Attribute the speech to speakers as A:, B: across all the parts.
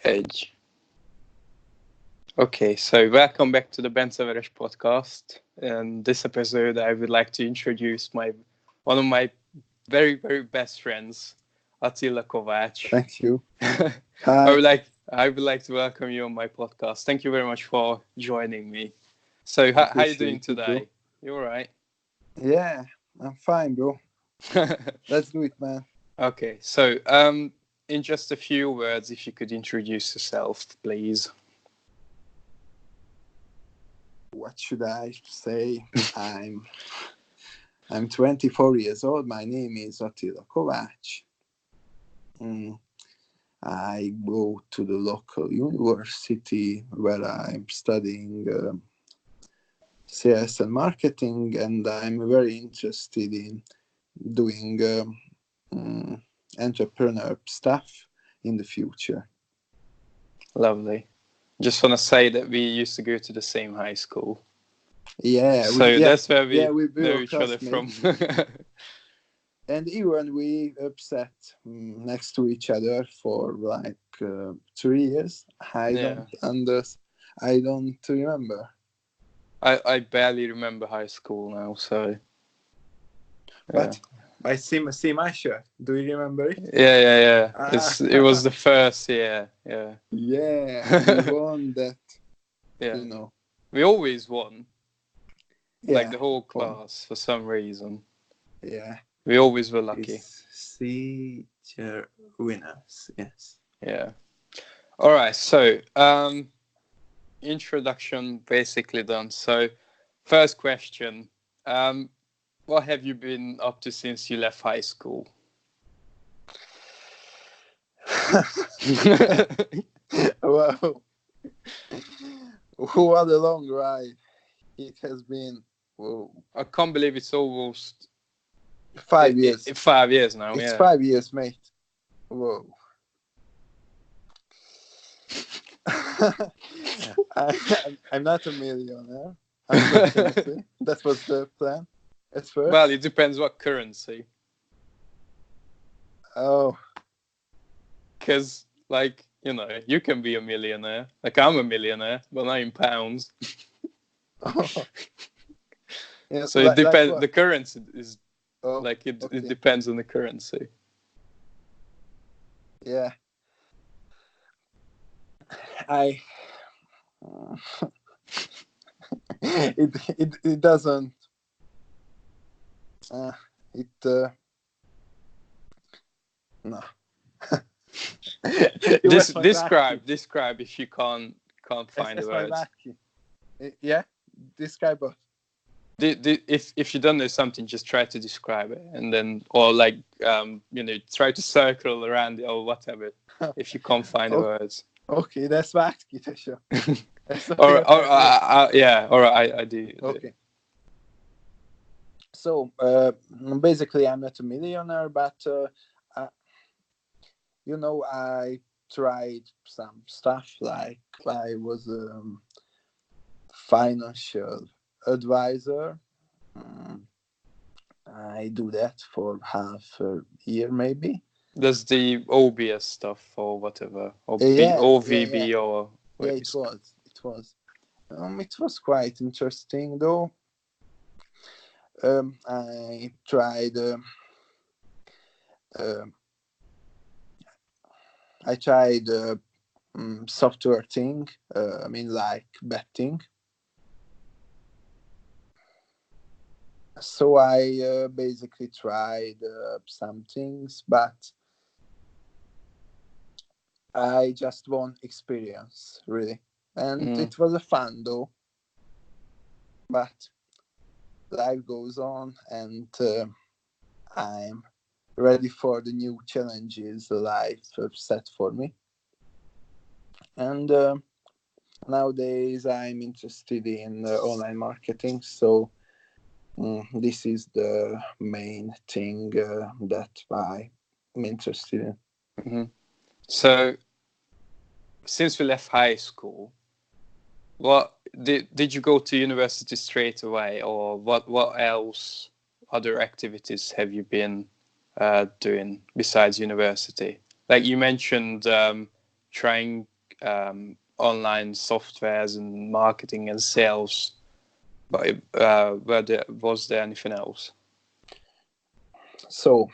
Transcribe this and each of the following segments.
A: Egy. Okay, so welcome back to the Bence podcast. In this episode, I would like to introduce one of my very, very best friends, Attila Kovacs.
B: Thank you.
A: Hi. I would like to welcome you on my podcast. Thank you very much for joining me. So, how are you doing today? You all right?
B: Yeah, I'm fine, bro. Let's do it, man.
A: Okay, so in just a few words, if you could introduce yourself, please.
B: What should I say? I'm 24 years old. My name is Attila Kovacs. I go to the local university where I'm studying CS and marketing, and I'm very interested in doing entrepreneur stuff in the future.
A: Lovely. Just want to say that we used to go to the same high school.
B: Yeah.
A: That's where we know each other from.
B: And even we sat next to each other for like 3 years. I don't remember.
A: I barely remember high school now, so.
B: But I see my shirt. Do you remember it?
A: Yeah. It was the first year. Yeah.
B: Yeah, we won that.
A: Yeah.
B: You know.
A: We always won.
B: Yeah,
A: like the whole class for some reason.
B: Yeah.
A: We always were lucky.
B: Teacher winners, yes.
A: Yeah. All right, so introduction basically done. So first question, what have you been up to since you left high school?
B: Wow. What a long ride it has been. Whoa.
A: I can't believe it's almost
B: 5 years.
A: 5 years now.
B: It's 5 years, mate. Whoa. I'm not a millionaire. Unfortunately, that was the plan at first.
A: Well, it depends what currency.
B: Oh.
A: Because, like, you know, you can be a millionaire. Like, I'm a millionaire, but not in pounds.
B: Yeah,
A: so it depends.
B: Like
A: the currency is
B: okay.
A: It depends on the currency.
B: Yeah. It doesn't. No.
A: Describe if you can't find the words.
B: Yeah. Describe what?
A: If you don't know something, just try to describe it, and then try to circle around it or whatever. If you can't find the words.
B: Okay, that's vágni, tesó.
A: All right, I do.
B: Okay. So basically, I'm not a millionaire, but I tried some stuff. Like I was a financial advisor. I do that for half a year, maybe.
A: Does the OBS stuff or whatever, or OVB or?
B: Yeah, it was. It was quite interesting, though. I tried. Software thing. Like betting. So I basically tried some things, but I just want experience, really. And it was a fun, though. But life goes on, and I'm ready for the new challenges life set for me. And nowadays I'm interested in online marketing, so this is the main thing that I'm interested in.
A: Mm-hmm. So, since we left high school, what did you go to university straight away, or what else, other activities have you been doing besides university? Like you mentioned, trying online softwares and marketing and sales, but was there anything else?
B: So,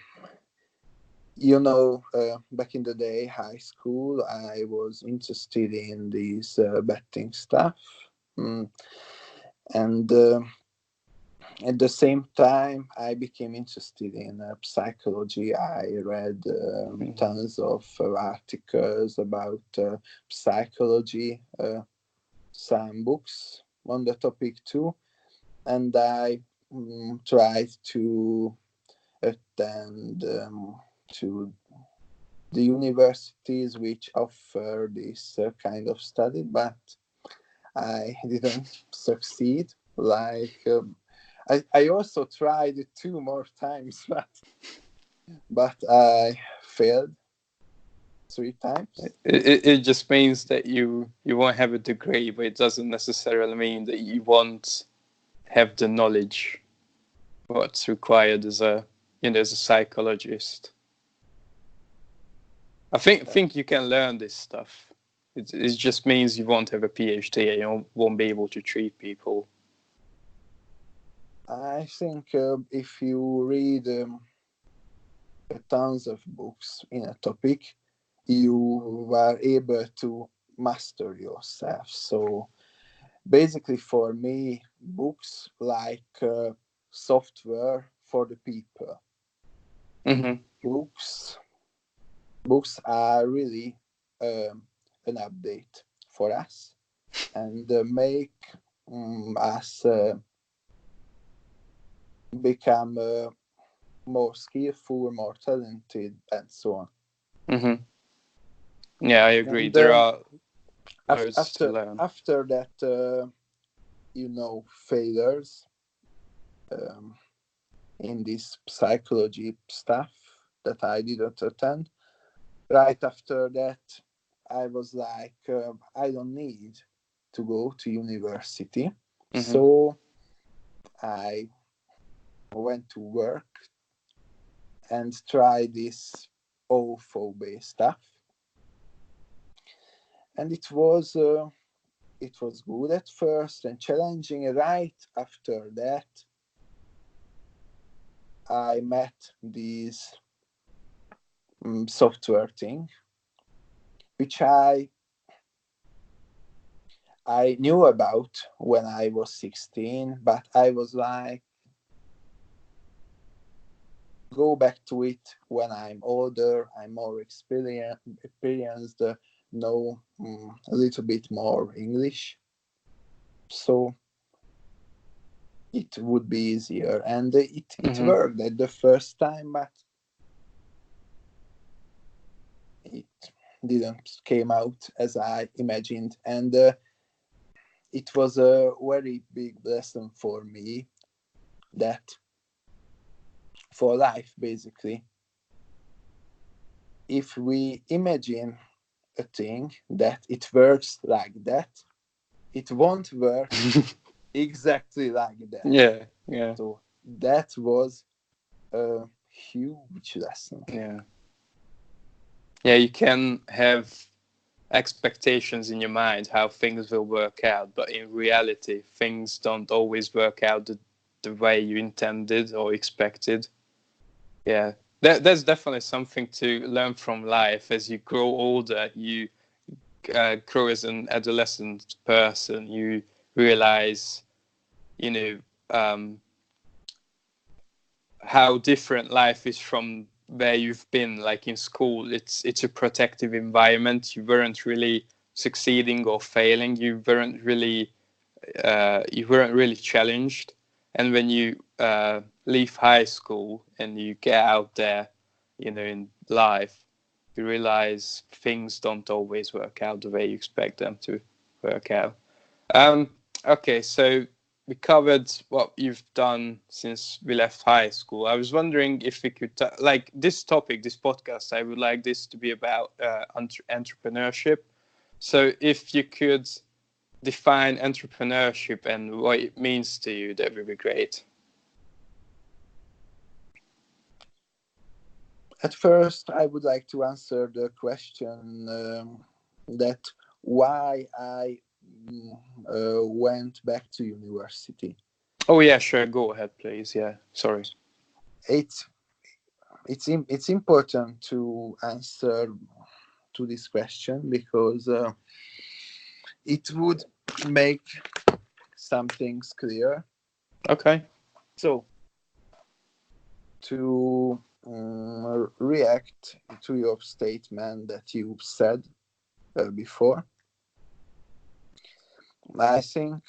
B: back in the day, high school, I was interested in this betting stuff. And at the same time, I became interested in psychology. I read tons of articles about psychology, some books on the topic too, and I tried to attend to the universities which offer this kind of study, but I didn't succeed. I also tried it 2 more times, but I failed 3 times.
A: It just means that you won't have a degree, but it doesn't necessarily mean that you won't have the knowledge what's required as a psychologist. I think you can learn this stuff. It just means you won't have a PhD and you won't be able to treat people.
B: I think if you read tons of books in a topic, you are able to master yourself. So basically, for me, books like software for the people.
A: Mm-hmm.
B: Books are really an update for us and make us become more skillful, more talented, and so on.
A: Mm-hmm. Yeah, I agree.
B: And,
A: there are loads to learn.
B: After that, failures in this psychology stuff that I didn't attend. Right after that, I was like, I don't need to go to university. Mm-hmm. So I went to work and tried this OFO-based stuff. And it was good at first and challenging. Right after that, I met this software thing, which I knew about when I was 16, but I was like, go back to it when I'm older, I'm more experienced, know a little bit more English. So it would be easier. And it worked at the first time, but it didn't came out as I imagined. And it was a very big lesson for me, that for life, basically, if we imagine a thing that it works like that, it won't work exactly like that.
A: Yeah.
B: So that was a huge lesson.
A: Yeah, you can have expectations in your mind how things will work out, but in reality things don't always work out the way you intended or expected. Yeah, there's definitely something to learn from life. As you grow older, you grow as an adolescent person, you realize how different life is from where you've been. Like in school, it's a protective environment. You weren't really succeeding or failing. You weren't really challenged. And when you leave high school and you get out there, in life, you realize things don't always work out the way you expect them to work out. Okay, so we covered what you've done since we left high school. I was wondering if we could, like this topic, this podcast, I would like this to be about entrepreneurship. So if you could define entrepreneurship and what it means to you, that would be great.
B: At first, I would like to answer the question that why I went back to university.
A: Oh yeah, sure. Go ahead, please. Yeah, sorry.
B: It's it's important to answer to this question because it would make some things clear.
A: Okay.
B: So to react to your statement that you said before, I think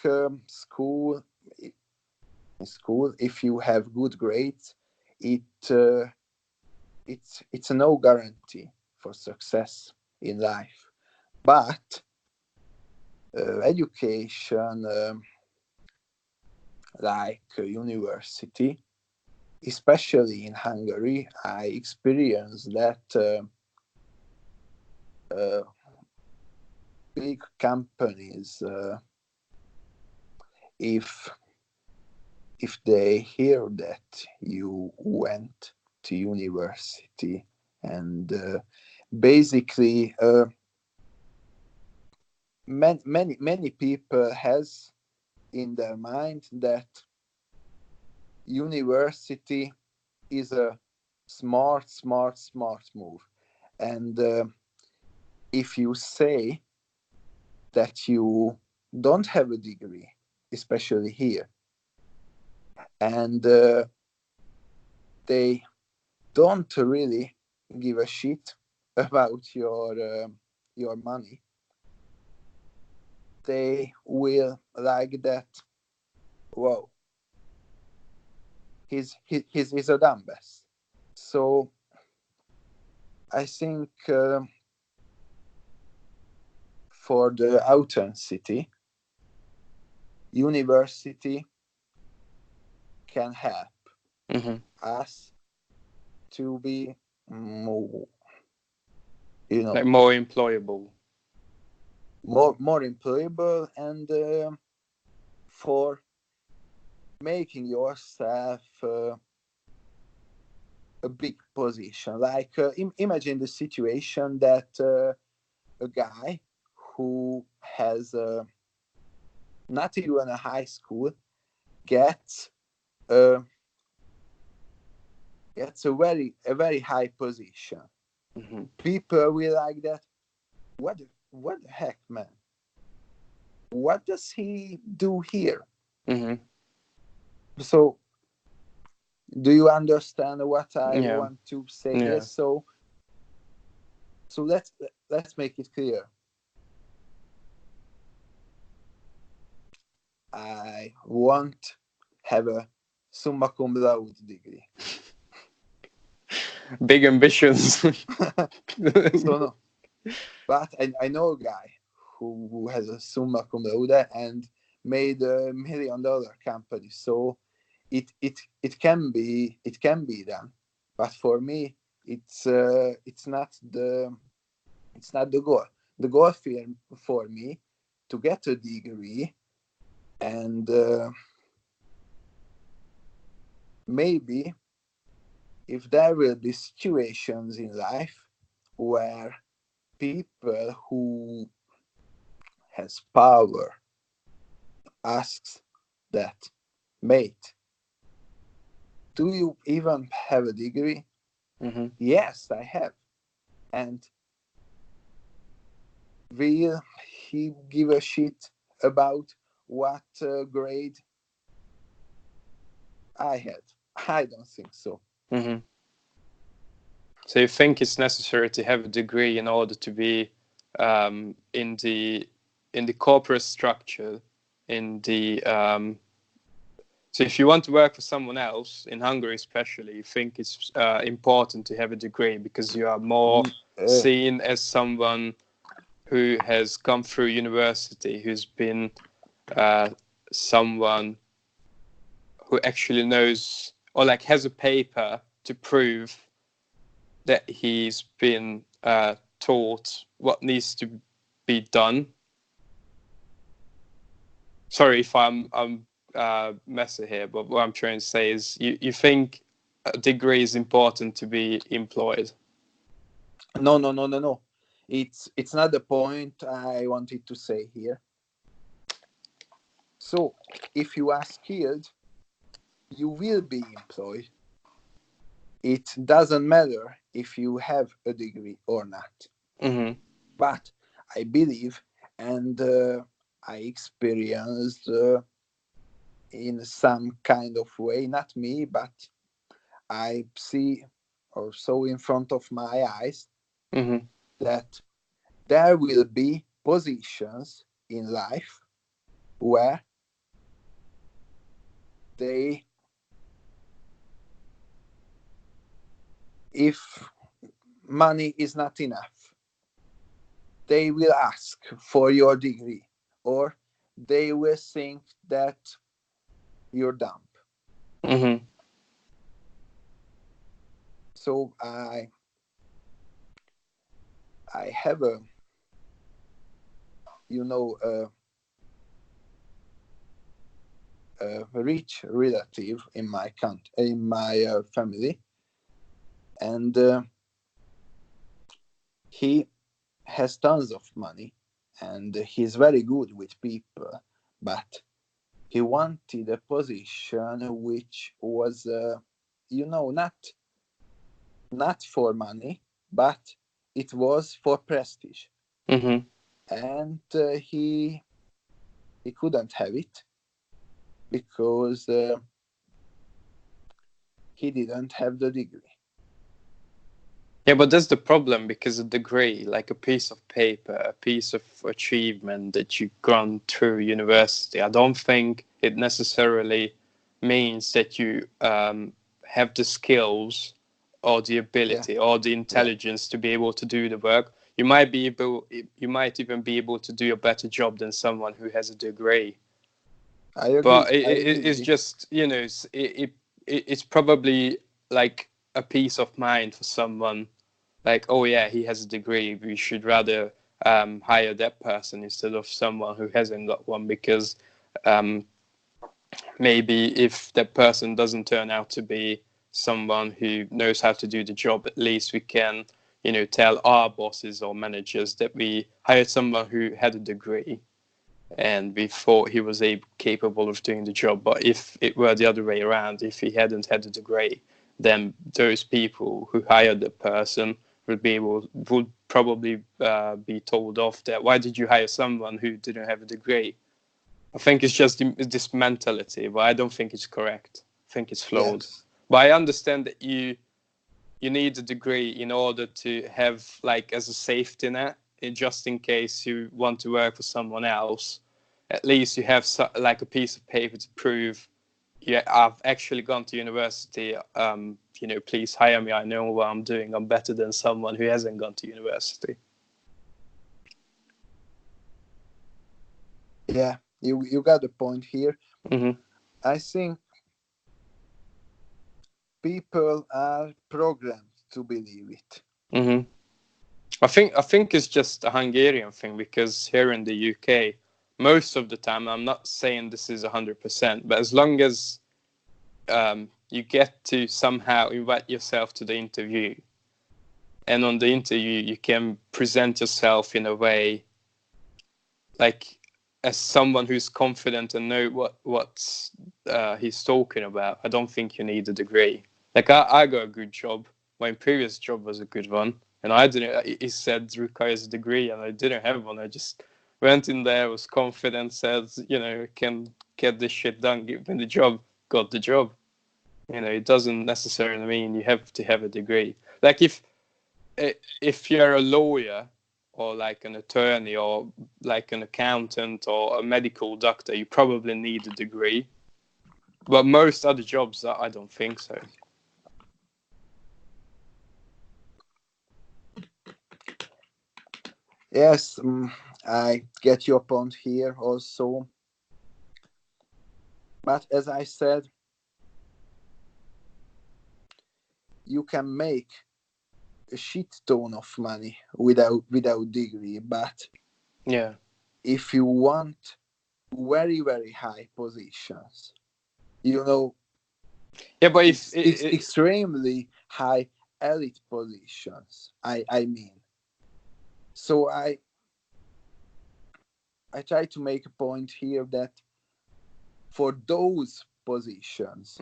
B: school, if you have good grades, it it's no guarantee for success in life. But education, like university, especially in Hungary, I experienced that big companies, if they hear that you went to university, and basically many people has in their mind that university is a smart move, and if you say that you don't have a degree, especially here, and they don't really give a shit about your money, they will like that. Whoa, he's a dumbass. So I think for the authenticity, university can help
A: Mm-hmm.
B: us to be more,
A: Like more employable.
B: more employable, and for making yourself a big position. Like imagine the situation that a guy who has not even a high school gets uh, gets a very high position.
A: Mm-hmm.
B: People will like that. What the heck, man? What does he do here?
A: Mm-hmm.
B: So, do you understand what I
A: Yeah.
B: want to say here?
A: Yeah.
B: So let's make it clear. I won't have a summa cum laude degree.
A: Big ambitions.
B: So no, but I know a guy who has a summa cum laude and made $1 million company. So it can be done. But for me, it's not the goal. The goal for me to get a degree, and maybe if there will be situations in life where people who has power asks that, mate, do you even have a degree?
A: Mm-hmm.
B: Yes, I have. And will he give a shit about what grade I had? I don't think so.
A: Mm-hmm. So you think it's necessary to have a degree in order to be in the corporate structure, in the so if you want to work for someone else in Hungary, especially, you think it's important to have a degree because you are more seen as someone who has come through university, who's been someone who actually knows or like has a paper to prove that he's been taught what needs to be done. Sorry if I'm messy here, but what I'm trying to say is you think a degree is important to be employed?
B: No. it's not the point I wanted to say here. So if you are skilled, you will be employed. It doesn't matter if you have a degree or not.
A: Mm-hmm.
B: But I believe, and I experienced in some kind of way, not me, but I see or saw in front of my eyes
A: Mm-hmm.
B: that there will be positions in life where they, if money is not enough, they will ask for your degree, or they will think that you're dumb.
A: Mm-hmm.
B: So I have a, you know, a rich relative in my family, and he has tons of money, and he's very good with people, but he wanted a position which was, not for money, but it was for prestige,
A: Mm-hmm.
B: and he couldn't have it because he didn't have the degree.
A: Yeah, but that's the problem, because a degree, like a piece of paper, a piece of achievement that you've gone through university, I don't think it necessarily means that you have the skills or the
B: Yeah,
A: ability or the
B: yeah,
A: intelligence to be able to do the work. You might even be able to do a better job than someone who has a degree.
B: I
A: But
B: agree. I agree with
A: it's
B: you.
A: just, it's probably like a peace of mind for someone, like, oh yeah, he has a degree, we should rather hire that person instead of someone who hasn't got one, because um, maybe if that person doesn't turn out to be someone who knows how to do the job, at least we can, tell our bosses or managers that we hired someone who had a degree and we thought he was capable of doing the job. But if it were the other way around, if he hadn't had a degree, then those people who hired the person would probably be told off that, why did you hire someone who didn't have a degree? I think it's just this mentality, but I don't think it's correct. I think it's flawed.
B: Yes,
A: But I understand that you need a degree in order to have, like, as a safety net, just in case you want to work for someone else. At least you have like a piece of paper to prove, yeah, I've actually gone to university. Please hire me. I know what I'm doing. I'm better than someone who hasn't gone to university.
B: yeah, you got the point here.
A: Mm-hmm.
B: I think people are programmed to believe it.
A: Mm-hmm. I think it's just a Hungarian thing, because here in the UK, most of the time, I'm not saying this is 100%, but as long as you get to somehow invite yourself to the interview, and on the interview you can present yourself in a way, like, as someone who's confident and know what he's talking about. I don't think you need a degree. Like, I got a good job. My previous job was a good one, and I didn't. He said it requires a degree, and I didn't have one. I just went in there, was confident, said, can get this shit done, give me the job, got the job. It doesn't necessarily mean you have to have a degree. Like, if you're a lawyer or like an attorney or like an accountant or a medical doctor, you probably need a degree. But most other jobs, I don't think so.
B: Yes, I get your point here also. But as I said, you can make a shit ton of money without degree. But
A: Yeah.
B: if you want very very high positions, you know,
A: Yeah, but if
B: extremely high elite positions. I mean, So I try to make a point here that for those positions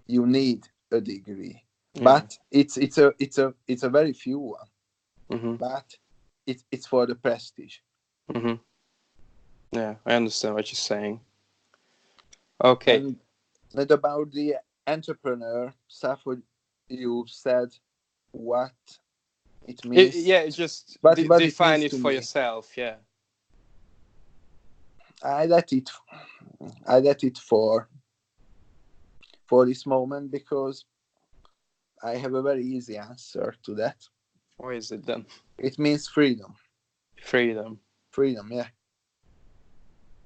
B: you need a degree, but it's a very few one. But it's for the prestige.
A: Yeah, I understand what you're saying. Okay.
B: And about the entrepreneur stuff, you said what it means.
A: Just
B: but
A: define
B: it
A: it for yourself. Yeah.
B: I let it for this moment because I have a very easy answer to that.
A: What is it then?
B: It means freedom.
A: Freedom,
B: yeah.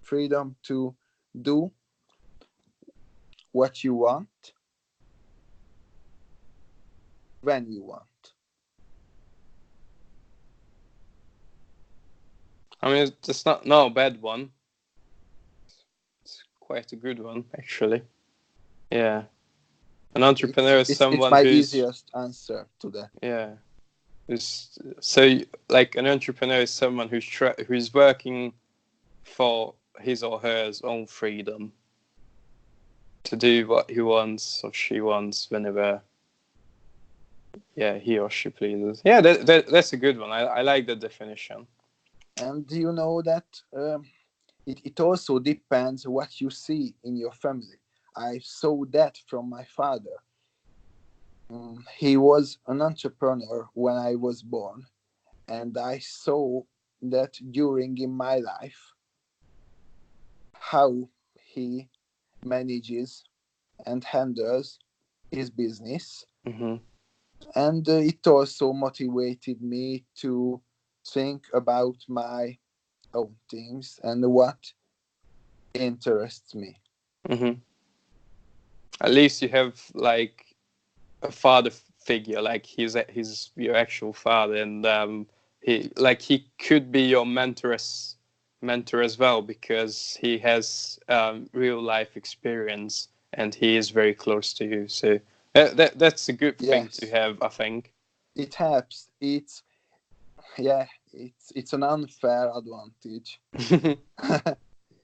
B: Freedom to do what you want when you want.
A: I mean, it's not a bad one. It's quite a good one, actually. Yeah. An entrepreneur is someone
B: it's my
A: who's
B: easiest answer to that.
A: Yeah. So, like, an entrepreneur is someone who's working for his or her own freedom to do what he wants or she wants whenever he or she pleases. Yeah, that's a good one. I like the definition.
B: And you know that it also depends what you see in your family. I saw that from my father. He was an entrepreneur when I was born, and I saw that during in my life how he manages and handles his business. And it also motivated me to think about my own things and what interests me.
A: At least you have like a father figure, like he's your actual father, and he could be your mentor as well, because he has real life experience and he is very close to you. So that's a good thing to have, I think.
B: It helps. It's an unfair advantage.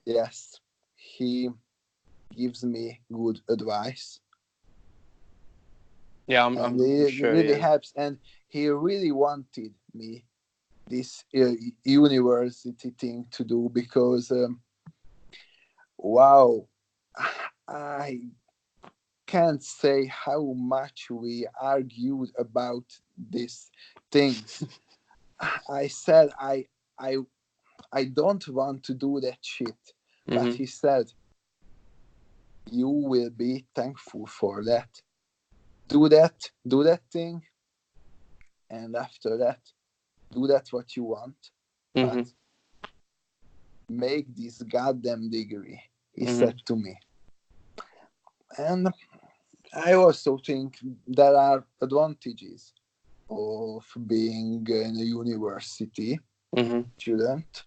B: Yes, he gives me good advice.
A: Yeah, I'm sure.
B: It really helps, and he really wanted me this university thing to do because wow, I can't say how much we argued about these things. I said I don't want to do that shit, but he said you will be thankful for that. Do that thing, and after that, do that what you want, but make this goddamn degree, he said to me. And I also think there are advantages of being in a university student.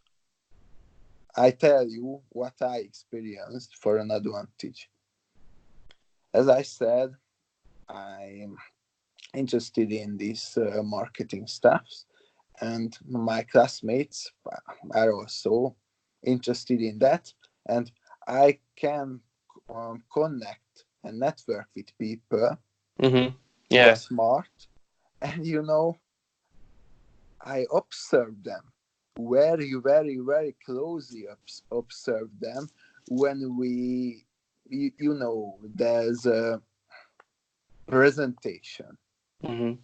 B: I tell you what I experienced for an advantage. As I said, I'm interested in this marketing stuff, and my classmates are also interested in that, and I can connect and network with people who are smart, and I observe them very, very, very closely. Observe them when there's a presentation. I'm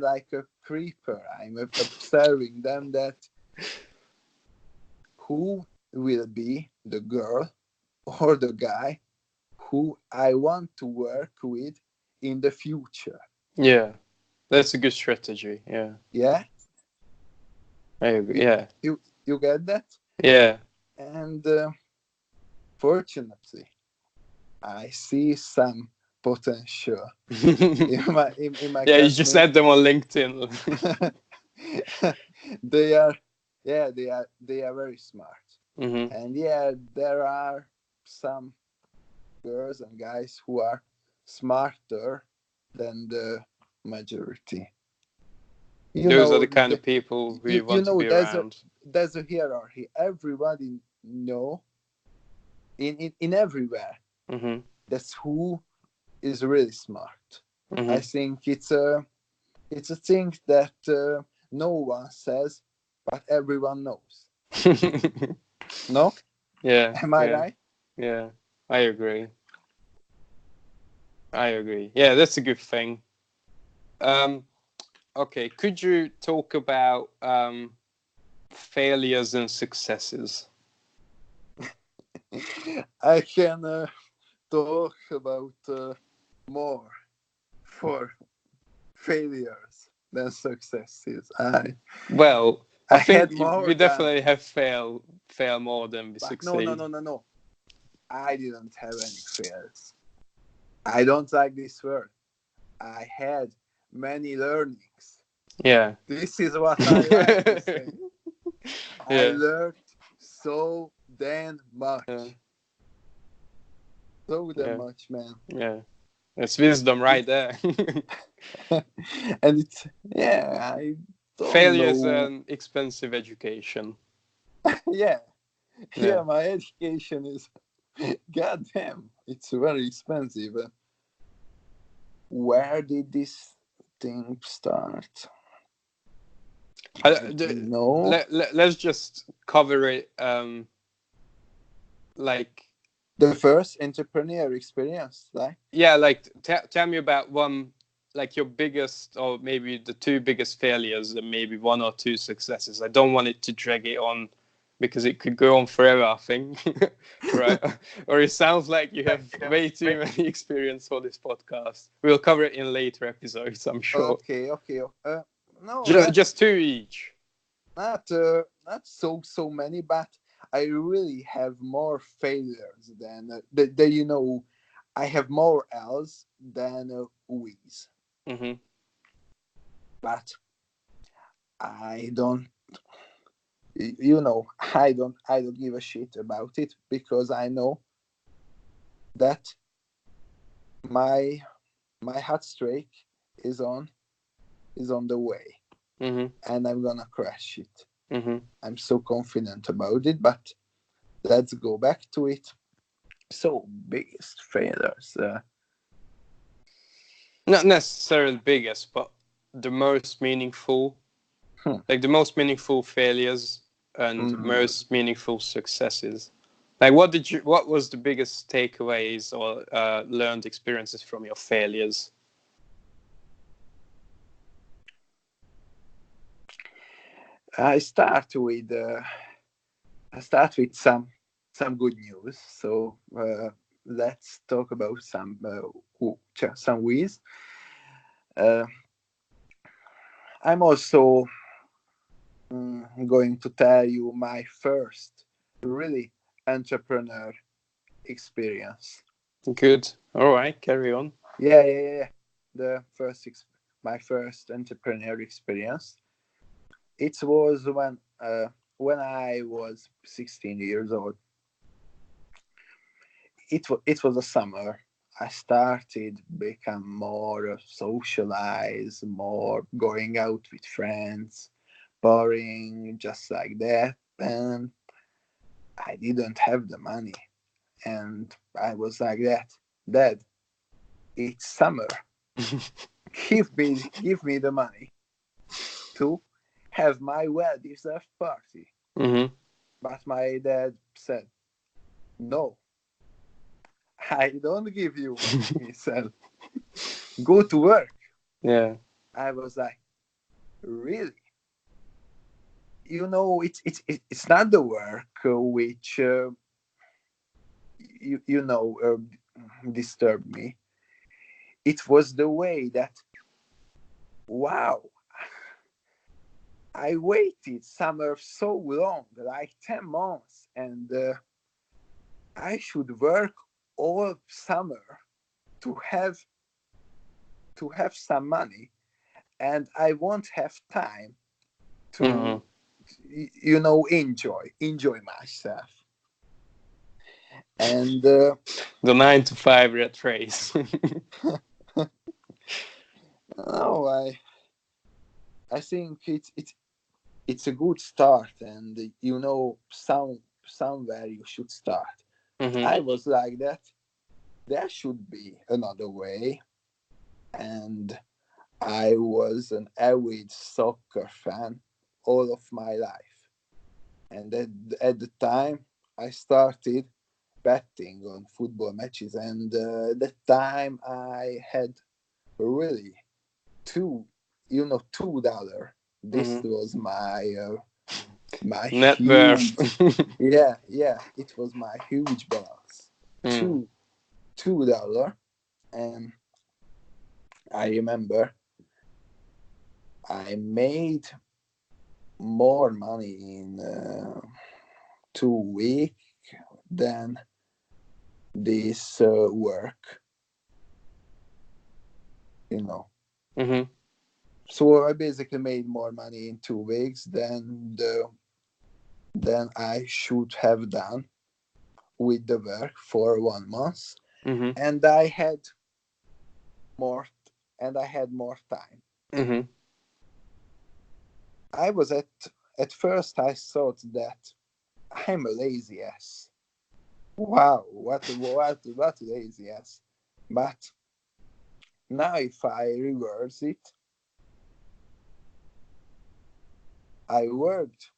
B: like a creeper. I'm observing them, that who will be the girl or the guy who I want to work with in the future.
A: Yeah, that's a good strategy. Yeah.
B: Yeah.
A: I agree. Yeah.
B: You get that?
A: Yeah.
B: And fortunately, I see some potential in my
A: yeah, you just add them on LinkedIn.
B: They are very smart. And there are some girls and guys who are smarter than the majority.
A: Those are the kind of people we want to be around.
B: There's a hierarchy. Everybody know in everywhere.
A: Mm-hmm.
B: That's who is really smart.
A: Mm-hmm.
B: I think it's a thing that no one says, but everyone knows. No?
A: Yeah.
B: Am I right?
A: Yeah, I agree. Yeah, that's a good thing. Okay, could you talk about failures and successes?
B: I can talk about more for failures than successes. I
A: think
B: had more
A: we
B: than,
A: definitely have fail more than we
B: but
A: succeed.
B: No. I didn't have any fails. I don't like this word. I had many learnings.
A: Yeah.
B: This is what I like to say. I
A: Yeah.
B: learned so damn much.
A: Yeah.
B: So damn much, man.
A: Yeah. It's wisdom right there.
B: And it's, I don't
A: Failure
B: know.
A: is an expensive education.
B: Yeah, my education is, goddamn, it's very expensive. Where did this thing start? No.
A: Let's just cover it. Like
B: the first entrepreneur experience, right?
A: Yeah, like tell me about one, like your biggest, or maybe the two biggest failures, and maybe one or two successes. I don't want it to drag it on, because it could go on forever, I think. Right? Or it sounds like you have way too many experience for this podcast. We'll cover it in later episodes, I'm sure.
B: Okay. No,
A: just two each.
B: Not so many, but I really have more failures than I have more L's than U's.
A: Mm-hmm.
B: But I don't, I don't give a shit about it, because I know that my hot streak is on the way.
A: Mm-hmm.
B: And I'm gonna crash it.
A: Mm-hmm.
B: I'm so confident about it, but let's go back to it. So, biggest failures.
A: Not necessarily biggest, but the most meaningful. Like the most meaningful failures and most meaningful successes. Like what was the biggest takeaways or learned experiences from your failures?
B: I start with some good news. So let's talk about some ways. I'm also going to tell you my first really entrepreneur experience.
A: Good. All right, carry on.
B: Yeah. My first entrepreneur experience. It was when I was 16 years old. It was a summer. I started become more socialized, more going out with friends, boring, just like that. And I didn't have the money. And I was like that, Dad, it's summer. Give me the money to have my well-deserved party.
A: Mm-hmm.
B: But my dad said, no, I don't give you money. He said, go to work.
A: Yeah.
B: I was like, really? It's not the work which disturbed me. It was the way that, wow, I waited summer so long, like 10 months, and I should work all summer to have some money, and I won't have time to enjoy myself. And
A: the 9 to 5 rat race.
B: No, I think it's a good start, and somewhere you should start.
A: Mm-hmm.
B: I was like that. There should be another way, and I was an avid soccer fan all of my life. And at the time, I started betting on football matches, and that time I had really $2. This
A: Mm-hmm.
B: was my
A: Net worth.
B: huge, yeah, it was my huge balance.
A: Mm.
B: $2, and I remember I made more money in 2 weeks than this work, you know.
A: Mm-hmm.
B: So I basically made more money in 2 weeks than I should have done with the work for 1 month,
A: Mm-hmm.
B: and I had more more time.
A: Mm-hmm.
B: I was at first I thought that I'm a lazy ass. Wow, what lazy ass. But now if I reverse it, I worked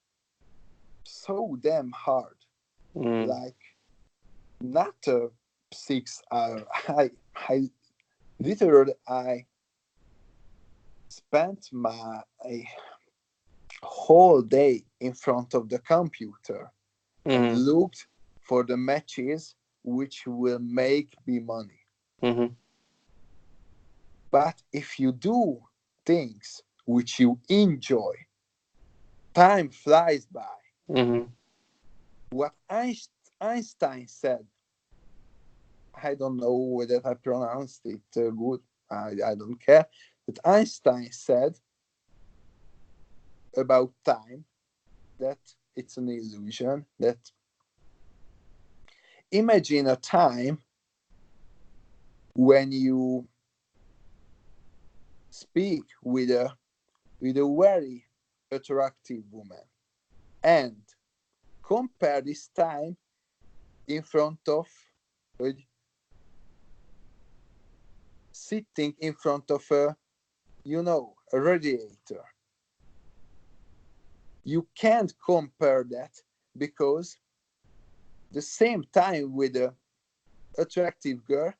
B: so damn hard,
A: Mm.
B: like not 6 hours. I literally I spent my whole day in front of the computer and
A: Mm.
B: looked for the matches which will make me money.
A: Mm-hmm.
B: But if you do things which you enjoy, time flies by.
A: Mm-hmm.
B: What Einstein said, I don't know whether I pronounced it good, I don't care, but Einstein said about time that it's an illusion, that imagine a time when you speak with a very attractive woman and compare this time in front of uh, sitting in front of a radiator. You can't compare that because the same time with a attractive girl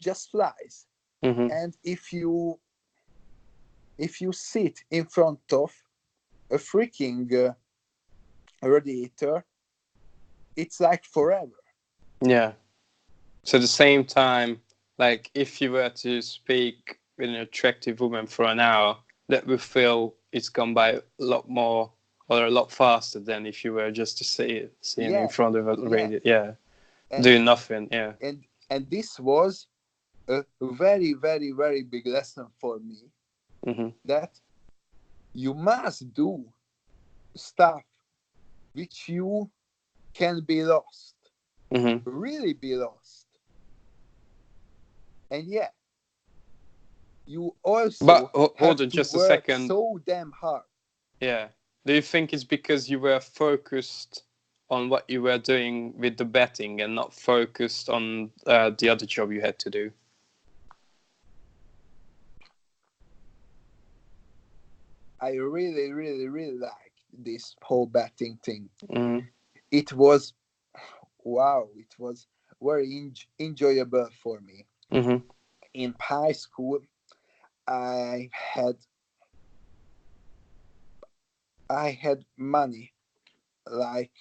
B: just flies.
A: Mm-hmm.
B: And if you sit in front of a freaking radiator, it's like forever.
A: Yeah. So at the same time, like if you were to speak with an attractive woman for an hour, that would feel it's gone by a lot more or a lot faster than if you were just to seeing in
B: Yeah,
A: front of a
B: yeah.
A: radio. Yeah.
B: And
A: Doing nothing. Yeah.
B: and this was a very, very, very big lesson for me,
A: Mm-hmm.
B: that you must do stuff which you can be lost,
A: Mm-hmm.
B: really be lost. And yeah, you
A: But
B: also
A: hold
B: have
A: on
B: to
A: just a
B: work
A: second.
B: so damn hard.
A: Yeah. Do you think it's because you were focused on what you were doing with the betting and not focused on the other job you had to do?
B: I really, really, really like this whole betting thing.
A: Mm-hmm.
B: It was, wow, it was very enjoyable for me.
A: Mm-hmm.
B: In high school, I had I had money like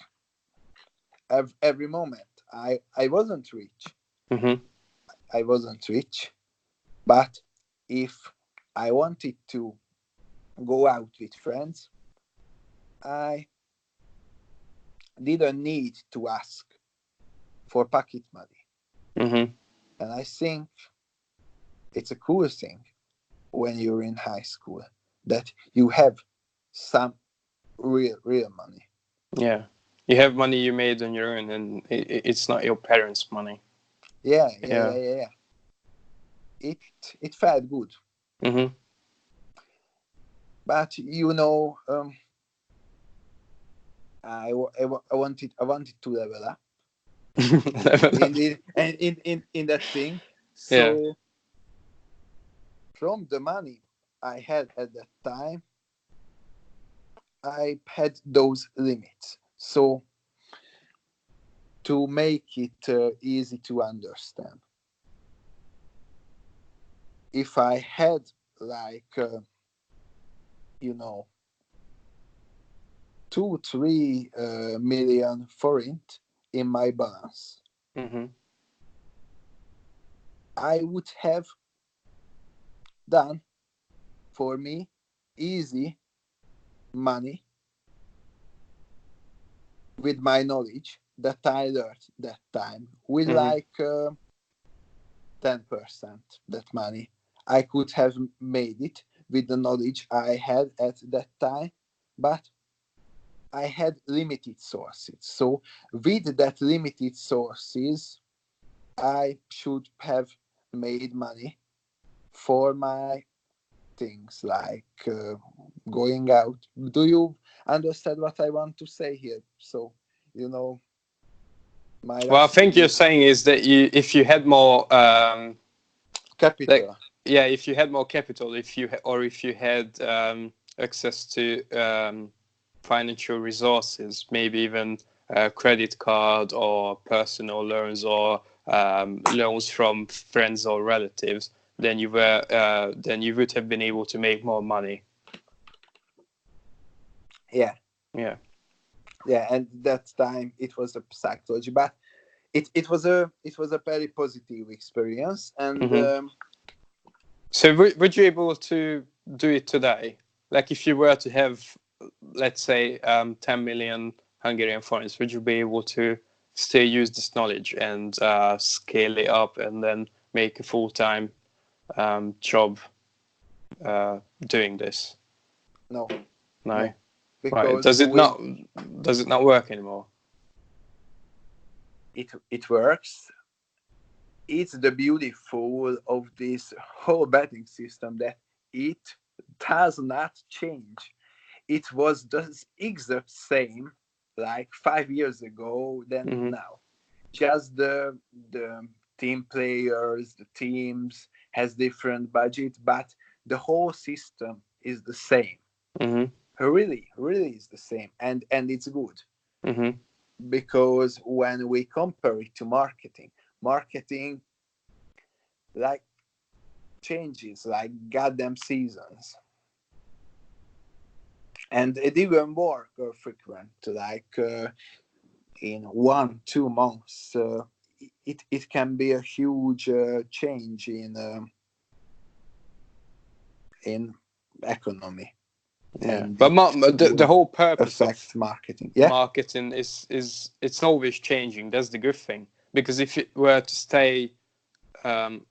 B: every moment. I wasn't rich.
A: Mm-hmm.
B: I wasn't rich, but if I wanted to go out with friends, I didn't need to ask for pocket money.
A: Mm-hmm.
B: And I think it's a cool thing when you're in high school that you have some real money.
A: Yeah. You have money you made on your own, and it's not your parents' money.
B: Yeah, yeah,
A: Yeah.
B: yeah, yeah, yeah. It felt good.
A: Mm-hmm.
B: But I wanted to level up in that thing.
A: Yeah.
B: So from the money I had at that time, I had those limits. So to make it easy to understand, if I had like you know 2-3 million forint in my balance,
A: Mm-hmm.
B: I would have done for me easy money with my knowledge that I learned that time with
A: Mm-hmm.
B: like 10% that money. I could have made it with the knowledge I had at that time, but I had limited sources. So with that limited sources, I should have made money for my things like going out. Do you understand what I want to say here? So, you know, my
A: Well, I
B: last
A: think you're
B: thing,
A: saying is that if you had more, like,
B: capital.
A: yeah, if you had more capital, if you had access to financial resources, maybe even a credit card or personal loans or loans from friends or relatives, then you would have been able to make more money.
B: Yeah,
A: Yeah.
B: yeah, and that time it was a psychology, but it was a very positive experience, and
A: Mm-hmm. So would you be able to do it today? Like if you were to have, let's say, 10 million Hungarian forints, would you be able to still use this knowledge and scale it up and then make a full-time job doing this?
B: no,
A: No.
B: no,
A: Right.
B: because
A: Does it not work anymore?
B: it works. It's the beautiful of this whole betting system that it does not change. It was the exact same like 5 years ago than
A: Mm-hmm.
B: now. Just the team players, the teams has different budget, but the whole system is the same.
A: Mm-hmm.
B: Really, really is the same, and it's good
A: Mm-hmm.
B: because when we compare it to marketing like changes like goddamn seasons, and it even more frequent like in 1-2 months. It can be a huge change in economy,
A: Yeah.
B: and
A: But
B: it
A: the
B: would
A: whole purpose of
B: affect marketing. Yeah,
A: marketing is it's always changing. That's the good thing. Because if it were to stay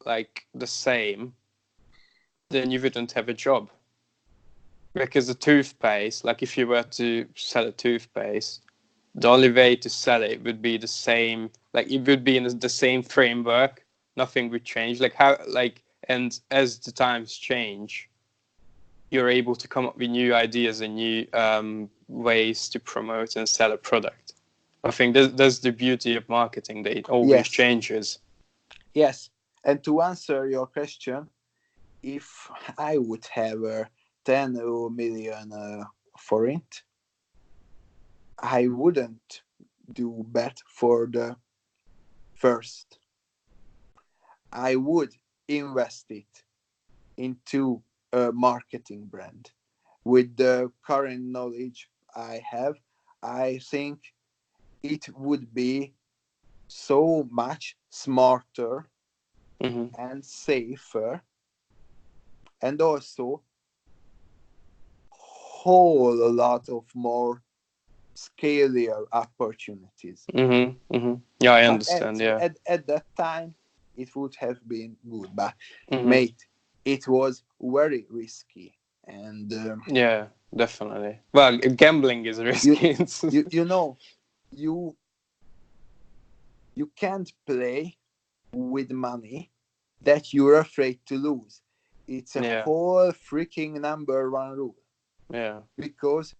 A: like the same, then you wouldn't have a job. Because the toothpaste, like if you were to sell a toothpaste, the only way to sell it would be the same. Like it would be in the same framework. Nothing would change. And as the times change, you're able to come up with new ideas and new ways to promote and sell a product. I think that's the beauty of marketing, that it always
B: yes,
A: changes.
B: yes. And to answer your question, if I would have 10 million forint, I wouldn't do bet for the first. I would invest it into a marketing brand. With the current knowledge I have, I think it would be so much smarter
A: Mm-hmm.
B: and safer, and also whole a lot of more scalier opportunities.
A: Mm-hmm. Mm-hmm. Yeah, I
B: But
A: understand. Yeah.
B: at that time, it would have been good. But
A: Mm-hmm.
B: mate, it was very risky, and
A: Yeah, definitely. Well, gambling is
B: you
A: risky.
B: you know you you can't play with money that you're afraid to lose. It's a
A: Yeah.
B: whole freaking number one rule.
A: Yeah.
B: because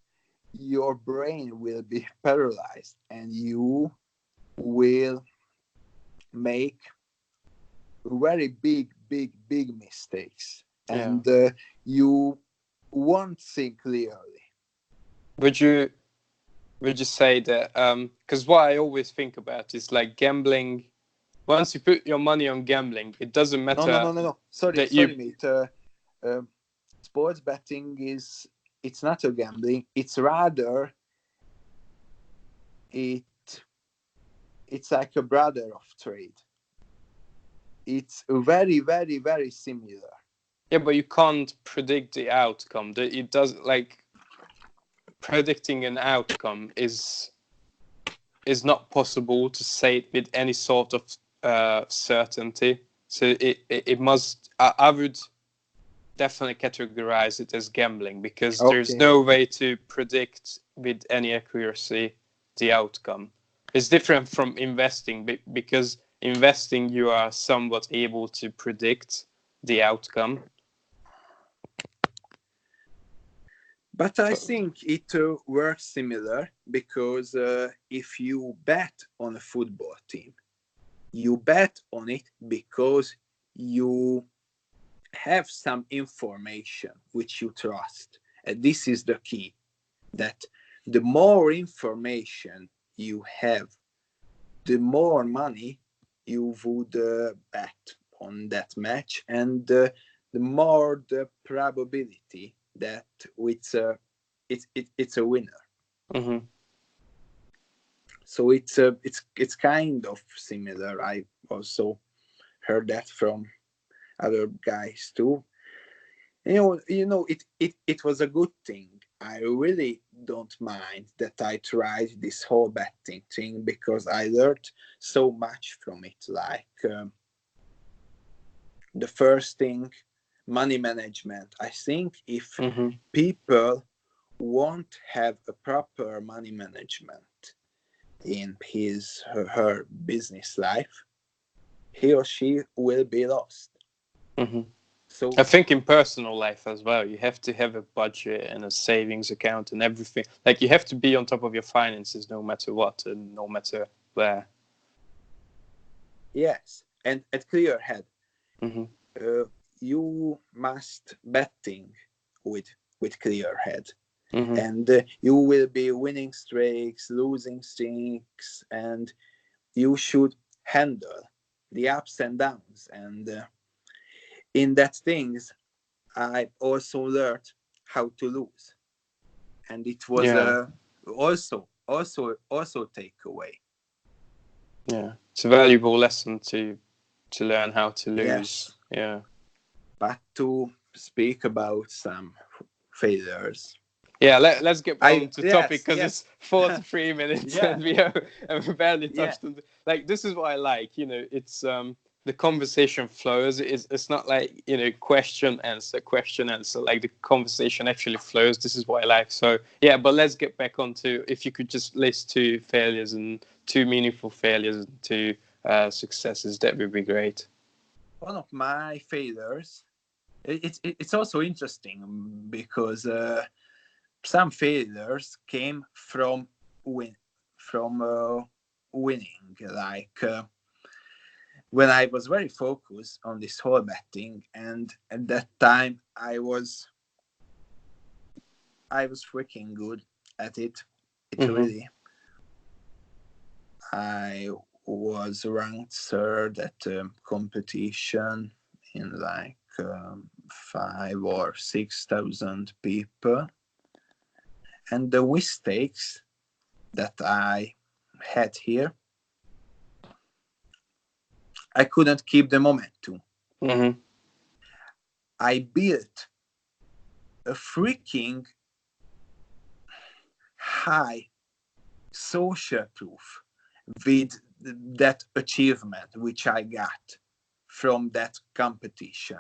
B: your brain will be paralyzed and you will make very big mistakes,
A: Yeah.
B: and you won't think clearly.
A: Would you say that because what I always think about is like gambling. Once you put your money on gambling, it doesn't matter
B: No. Sorry,
A: that you.
B: mate. Sports betting it's not a gambling. It's rather it's like a brother of trade. It's very similar.
A: Yeah, but you can't predict the outcome. It does like predicting an outcome is not possible to say with any sort of certainty. So it must. I would definitely categorize it as gambling because there's
B: Okay.
A: no way to predict with any accuracy the outcome. It's different from investing because investing you are somewhat able to predict the outcome.
B: But I think it works similar because if you bet on a football team, you bet on it because you have some information which you trust. And this is the key, that the more information you have, the more money you would bet on that match, and the more the probability that it's a winner.
A: Mm-hmm.
B: So it's kind of similar. I also heard that from other guys too. It was a good thing. I really don't mind that I tried this whole betting thing because I learned so much from it. Like the first thing, money management. I think if
A: Mm-hmm.
B: people won't have a proper money management in her business life, he or she will be lost.
A: Mm-hmm.
B: So
A: I think in personal life as well, you have to have a budget and a savings account and everything. Like you have to be on top of your finances no matter what and no matter where.
B: yes, and at clear head,
A: Mm-hmm.
B: you must betting with clear head,
A: Mm-hmm.
B: and you will be winning streaks, losing streaks, and you should handle the ups and downs. And in that things, I also learned how to lose, and it was
A: Yeah.
B: also takeaway.
A: Yeah. It's a valuable lesson to learn how to lose.
B: Yes,
A: Yeah.
B: but to speak about some failures.
A: Yeah, let's get on to topic because
B: Yes.
A: it's 43 minutes
B: Yeah.
A: and we have barely
B: Yeah.
A: touched on like this is what I like, it's the conversation flows. It's not like, question answer, like the conversation actually flows. This is what I like. So yeah, but let's get back on to if you could just list two failures and two meaningful failures and two successes, that would be great.
B: One of my failures, it's also interesting because some failures came from winning. Like when I was very focused on this whole betting, and at that time I was freaking good at it. It
A: Mm-hmm.
B: really. I was ranked third at competition in like 5 or 6,000 people, and the mistakes that I had here, I couldn't keep the momentum.
A: Mm-hmm.
B: I built a freaking high social proof with that achievement which I got from that competition,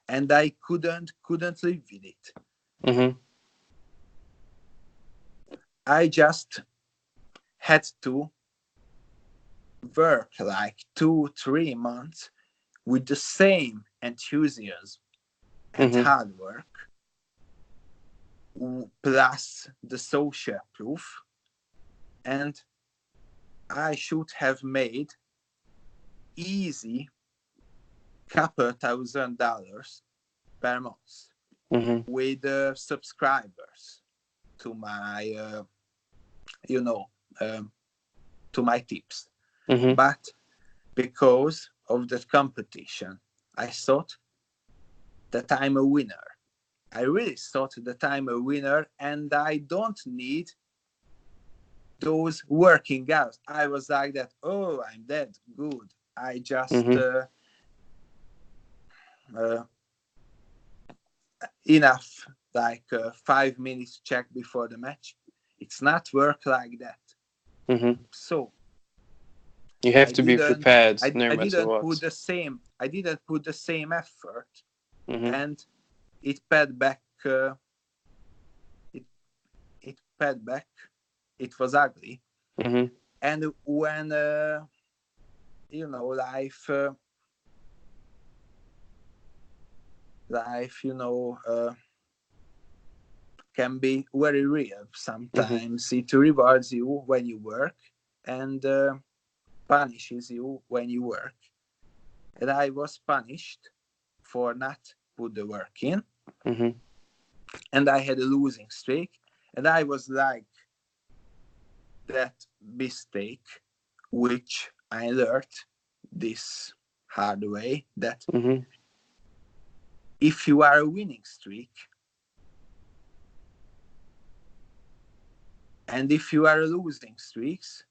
B: and I couldn't live with it.
A: Mm-hmm.
B: I just had to work like 2-3 months with the same enthusiasm and
A: Mm-hmm.
B: hard work, plus the social proof, and I should have made easy couple $1,000 per month with subscribers to my to my tips. But because of the competition, I thought that I'm a winner. I really thought that I'm a winner, and I don't need those working hours. I was like that, oh, I'm that good. I just enough, like 5 minutes check before the match. It's not work like that. So
A: you have to be prepared no matter what.
B: I didn't put the same effort, and it paid back. It paid back. It was ugly. And when life, can be very real. Sometimes it rewards you when you work, and punishes you when you work. And I was punished for not put the work in, and I had a losing streak, and I was like, that mistake, which I learned this hard way, that if you are a winning streak, and if you are losing streaks,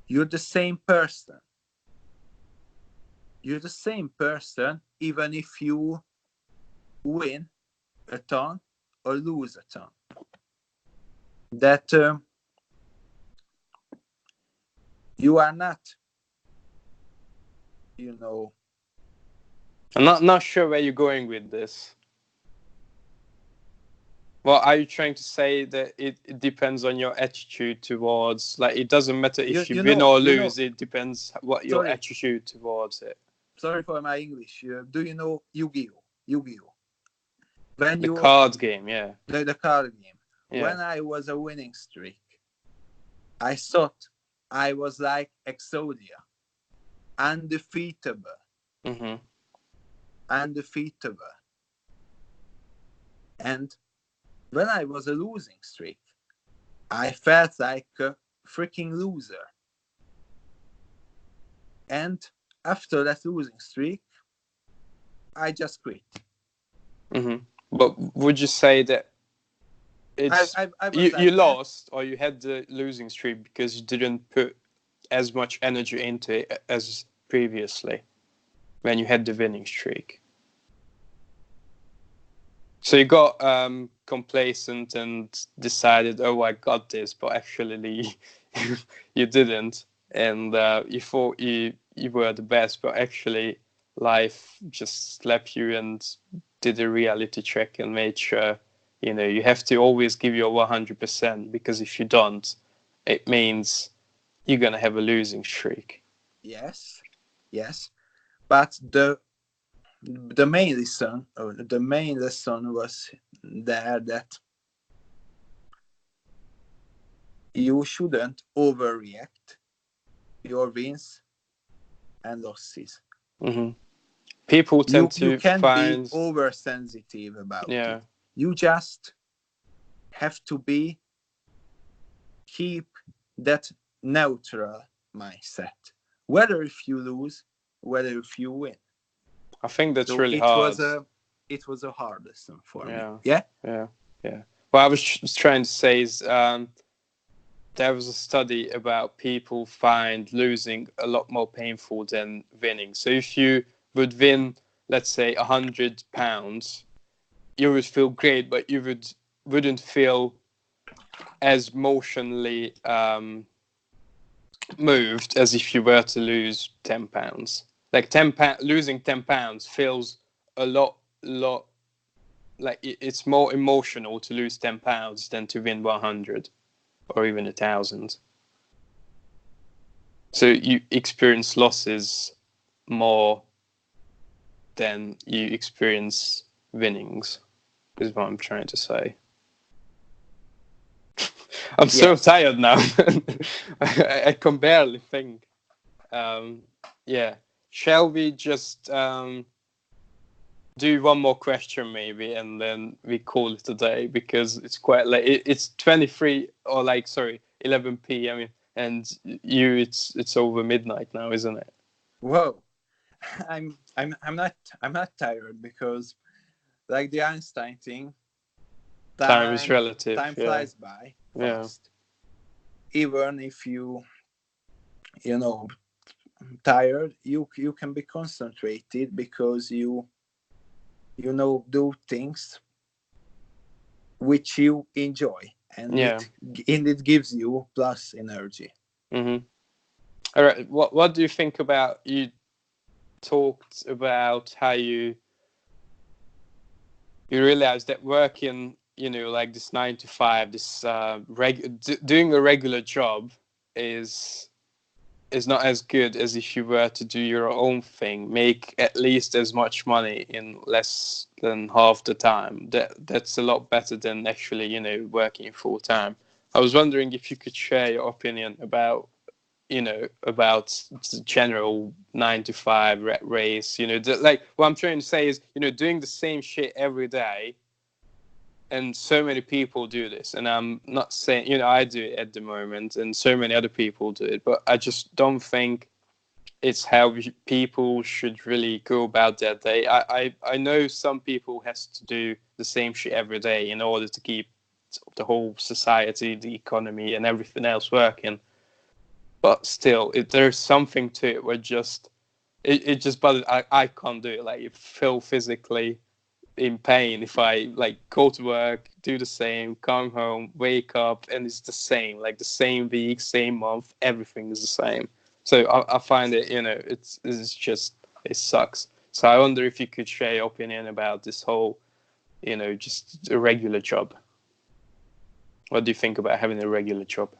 B: you're the same person. You're the same person, even if you win a ton or lose a ton. That you are not,
A: I'm not sure where you're going with this. Well, are you trying to say that it depends on your attitude towards, like, it doesn't matter if you win or lose, it depends what your attitude towards it.
B: Sorry for my English. Do you know Yu-Gi-Oh?
A: The card game, yeah.
B: The card game.
A: Yeah.
B: When I was a winning streak, I thought I was like Exodia, undefeatable. Undefeatable. And when I was a losing streak, I felt like a freaking loser. And after that losing streak, I just quit.
A: But would you say that it's you lost, or you had the losing streak because you didn't put as much energy into it as previously when you had the winning streak? So you got complacent and decided, oh, I got this, but actually you didn't, and you thought you were the best, but actually life just slapped you and did a reality check and made sure, you have to always give your 100%, because if you don't, it means you're going to have a losing streak.
B: Yes. But the main lesson was there that you shouldn't overreact your wins and losses.
A: People tend to
B: you can't be oversensitive about it. You just have to keep that neutral mindset, whether if you lose, whether if you win.
A: I think that's really hard.
B: It was a hard lesson for me.
A: Yeah. What I was trying to say is there was a study about people find losing a lot more painful than winning. So if you would win, let's say, £100, you would feel great, but you wouldn't feel as emotionally moved as if you were to lose £10. Like losing £10 feels a lot like it's more emotional to lose £10 than to win 100 or even 1,000. So you experience losses more than you experience winnings, is what I'm trying to say. I'm so tired now. I can barely think. Yeah. Shall we just do one more question maybe, and then we call it a day, because it's quite late. It's 23 or 11 p.m. and it's over midnight now, isn't it?
B: Whoa, I'm not tired, because like the Einstein thing,
A: Time is relative.
B: time flies by fast. Even if you know tired, you can be concentrated, because you do things which you enjoy, and it gives you plus energy.
A: Mm-hmm. All right. What do you think about, you talked about how you realize that working, like this 9 to 5, this doing a regular job is not as good as if you were to do your own thing, make at least as much money in less than half the time. That's a lot better than actually, working full time. I was wondering if you could share your opinion about, about the general 9 to 5 rat race. Like what I'm trying to say is, doing the same shit every day. And so many people do this, and I'm not saying, I do it at the moment, and so many other people do it, but I just don't think it's how people should really go about their day. I know some people has to do the same shit every day in order to keep the whole society, the economy, and everything else working. But still, there's something to it where it just bothers. I can't do it. Like, you feel physically in pain if I go to work, do the same, come home, wake up, and it's the same, like the same week, same month, everything is the same. So I find it, it sucks. So I wonder if you could share your opinion about this whole, just a regular job. What do you think about having a regular job?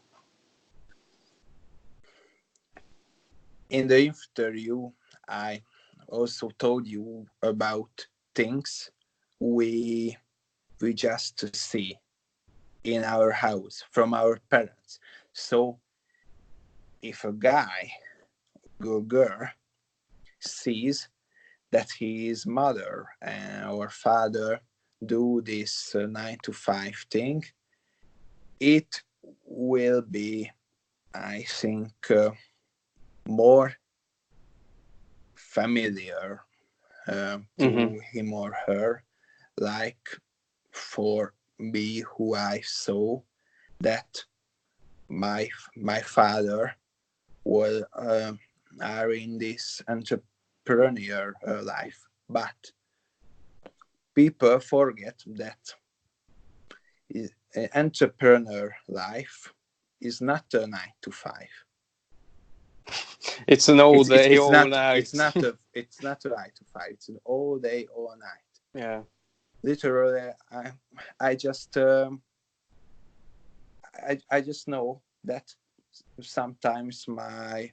B: In the interview, I also told you about things we just see in our house from our parents. So if a guy or girl sees that his mother or father do this 9 to 5 thing, it will be, I think, more familiar to him or her, like for me, who I saw that my father was are in this entrepreneur life, but people forget that entrepreneur life is not a 9 to 5.
A: It's an all day, all night.
B: It's not a 9 to 5. It's an all day, all night.
A: Yeah.
B: Literally, I just I just know that sometimes my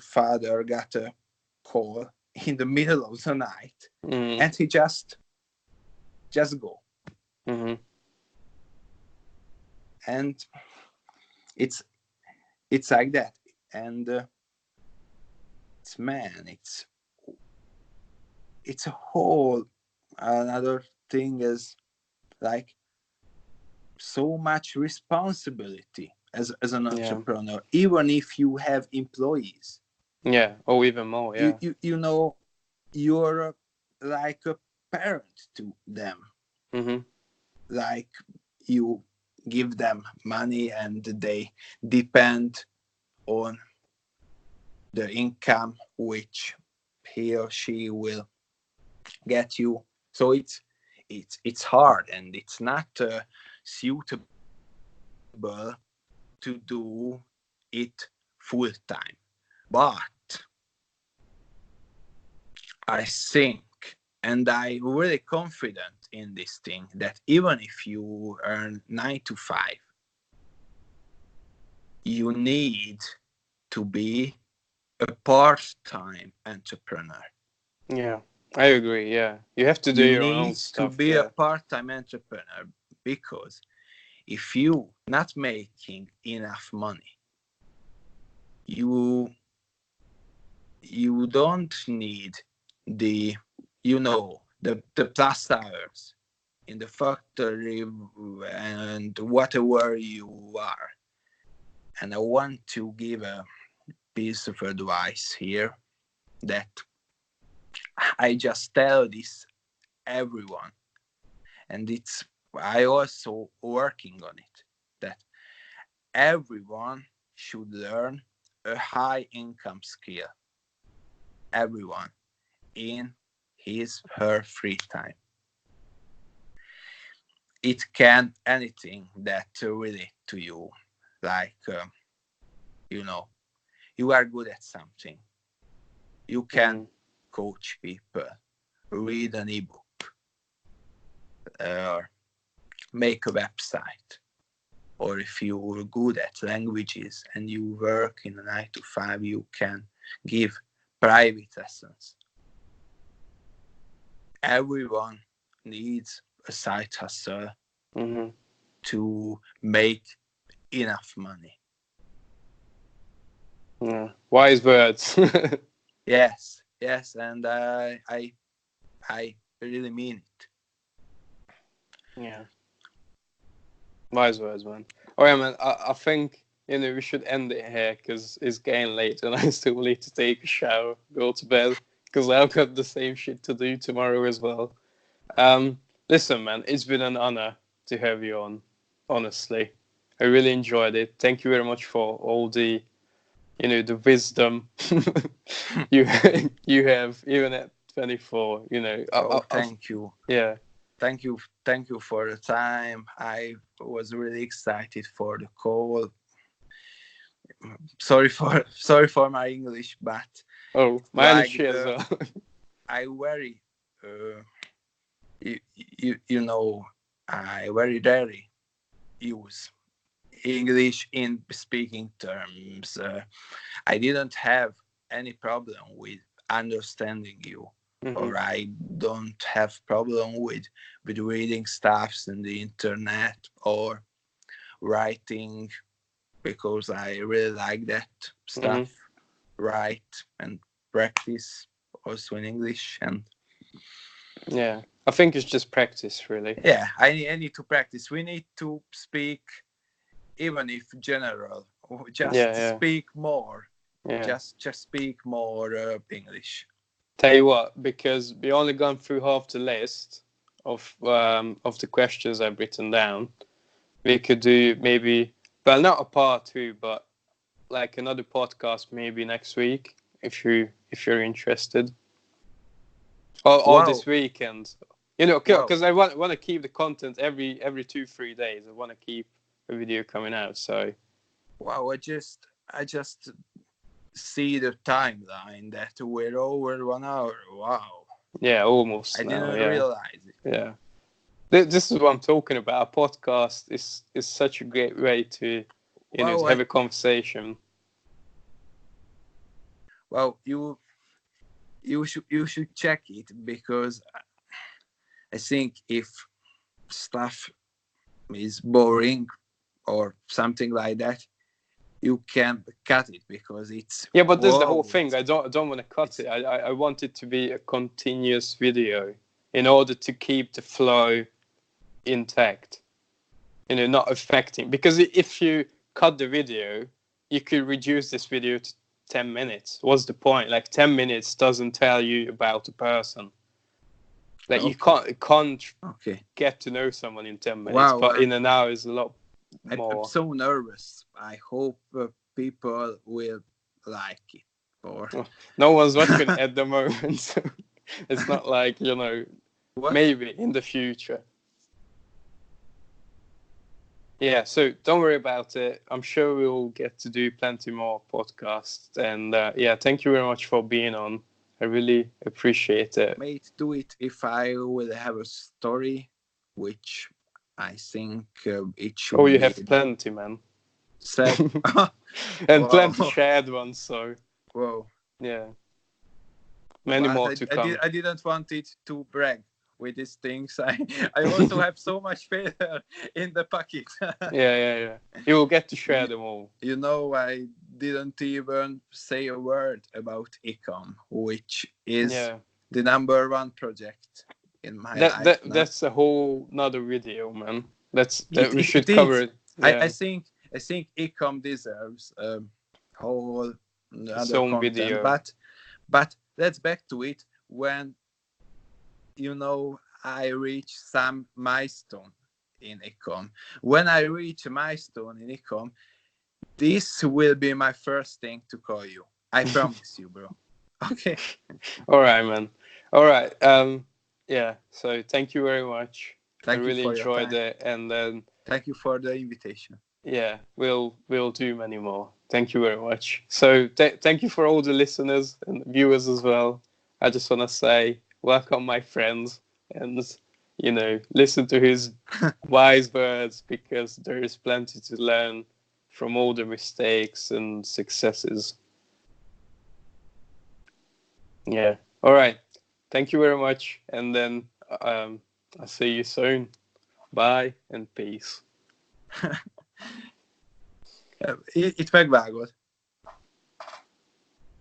B: father got a call in the middle of the night, and he just go. And it's like that. And it's a whole another thing, is like so much responsibility as an entrepreneur, even if you have employees.
A: Yeah, or even more. Yeah,
B: you're like a parent to them. Like, you give them money, and they depend on the income which he or she will get you. So it's hard, and it's not suitable to do it full time. But I think, and I'm really confident in this thing, that even if you earn 9 to 5, you need to be a part-time entrepreneur.
A: Yeah, I agree. Yeah, you have to do your own stuff.
B: You need to be a part-time entrepreneur, because if you not making enough money, you don't need the the plus hours in the factory and whatever you are. And I want to give a piece of advice here that I just tell this everyone, and I also working on it, that everyone should learn a high income skill. Everyone in her free time. It can anything that relate to you, like you are good at something. You can coach people, read an ebook, or make a website. Or if you're good at languages and you work in a 9 to 5, you can give private lessons. Everyone needs a side hustle to make enough money.
A: Yeah. Wise words.
B: Yes, and I really mean it.
A: Yeah. Wise words, man. All right, man. I think we should end it here because it's getting late and I still need to take a shower, go to bed, because I've got the same shit to do tomorrow as well. Listen, man, it's been an honor to have you on. Honestly, I really enjoyed it. Thank you very much for all the, the wisdom you have even at 24.
B: Thank you.
A: Yeah.
B: Thank you for the time. I was really excited for the call. Sorry for my English, but
A: mine is shit as well.
B: I very I very rarely use English in speaking terms. I didn't have any problem with understanding you. Or I don't have problem with reading stuffs on the internet or writing, because I really like that stuff. Write and practice also in English. And
A: yeah, I think it's just practice, really.
B: Yeah, I need to practice. We need to speak, even if general, just speak more.
A: Yeah.
B: Just speak more English.
A: Tell you what, because we only gone through half the list of the questions I've written down. We could do maybe, well, not a part 2, but like another podcast maybe next week if you're interested. Or this weekend, because I want to keep the content every 2-3 days. I want to keep a video coming out. So,
B: wow, I just see the timeline that we're over 1 hour. Wow.
A: Yeah, almost.
B: I didn't realize it.
A: Yeah, this is what I'm talking about. A podcast is such a great way to to have a conversation.
B: Well, you should check it, because I think if stuff is boring or something like that, you can cut it, because it's
A: but this is the whole thing. I don't want to cut it. I want it to be a continuous video in order to keep the flow intact, not affecting, because if you cut the video, you could reduce this video to 10 minutes. What's the point? Like 10 minutes doesn't tell you about a person. Like you can't get to know someone in 10 minutes, but in an hour is a lot more.
B: I'm so nervous. I hope people will like it. Or
A: no one's watching at the moment, so it's not like maybe in the future. Yeah, so don't worry about it. I'm sure we'll get to do plenty more podcasts. And thank you very much for being on. I really appreciate it.
B: Mate, do it if I will have a story, which I think it should be.
A: You have plenty, man. And plenty shared ones, so.
B: Whoa.
A: Yeah. Many more to come.
B: I didn't want it to brag. with these things. I also have so much failure in the pocket.
A: Yeah. You will get to share them all.
B: You know, I didn't even say a word about ecom, which is the number one project in my life.
A: That's a whole another video, man. We should
B: it
A: cover
B: is.
A: it. Yeah.
B: I think ecom deserves a whole other
A: own
B: content.
A: video.
B: But let's back to it. When I reach some milestone in ecom. When I reach a milestone in ecom, this will be my first thing to call you. I promise you, bro. Okay.
A: All right, man. All right. Yeah. So thank you very much. I really enjoyed it, and then
B: thank you for the invitation.
A: Yeah, we'll do many more. Thank you very much. So thank you for all the listeners and viewers as well. I just want to say welcome, my friends, and listen to his wise words, because there is plenty to learn from all the mistakes and successes. Yeah. All right. Thank you very much, and then I'll see you soon. Bye and peace.
B: Itt megvágod.